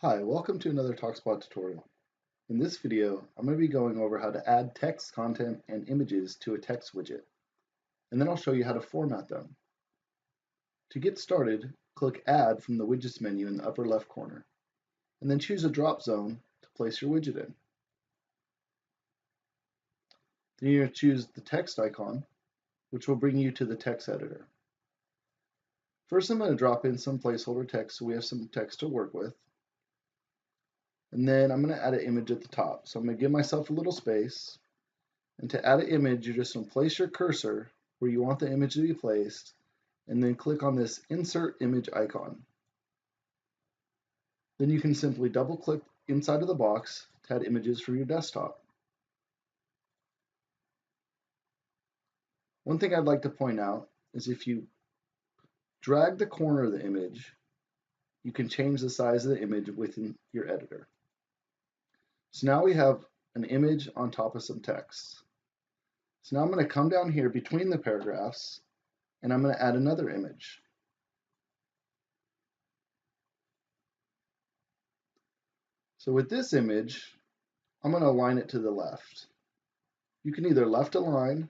Hi, welcome to another Talkspot tutorial. In this video, I'm going to be going over how to add text, content, and images to a text widget, and then I'll show you how to format them. To get started, click Add from the Widgets menu in the upper left corner, and then choose a drop zone to place your widget in. Then you're going to choose the text icon, which will bring you to the text editor. First, I'm going to drop in some placeholder text so we have some text to work with. And then I'm going to add an image at the top. So I'm going to give myself a little space. And to add an image, you're just going to place your cursor where you want the image to be placed, and then click on this Insert Image icon. Then you can simply double click inside of the box to add images from your desktop. One thing I'd like to point out is if you drag the corner of the image, you can change the size of the image within your editor. So now we have an image on top of some text. So now I'm going to come down here between the paragraphs and I'm going to add another image. So with this image, I'm going to align it to the left. You can either left align,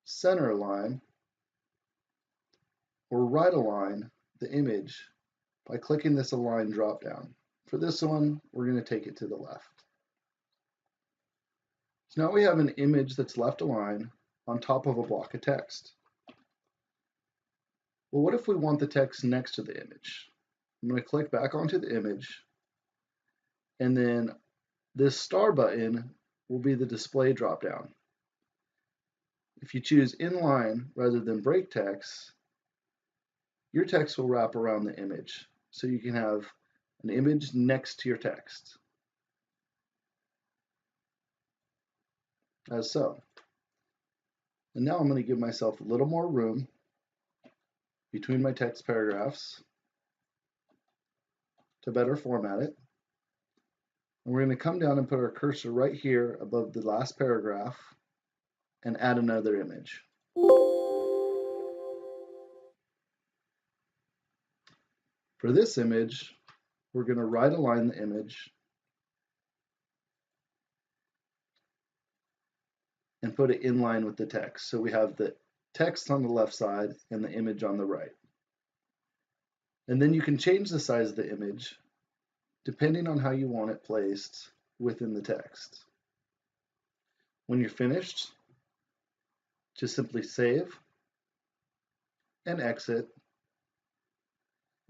center align, or right align the image by clicking this align drop down. For this one, we're going to take it to the left. So now we have an image that's left aligned on top of a block of text. Well, what if we want the text next to the image? I'm going to click back onto the image, and then this star button will be the display drop down. If you choose inline rather than break text, your text will wrap around the image, so you can have an image next to your text, as so. And now I'm going to give myself a little more room between my text paragraphs to better format it. And we're going to come down and put our cursor right here above the last paragraph and add another image. For this image, we're going to right align the image and put it in line with the text. So we have the text on the left side and the image on the right. And then you can change the size of the image depending on how you want it placed within the text. When you're finished, just simply save and exit.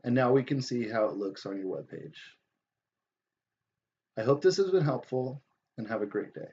And now we can see how it looks on your web page. I hope this has been helpful and have a great day.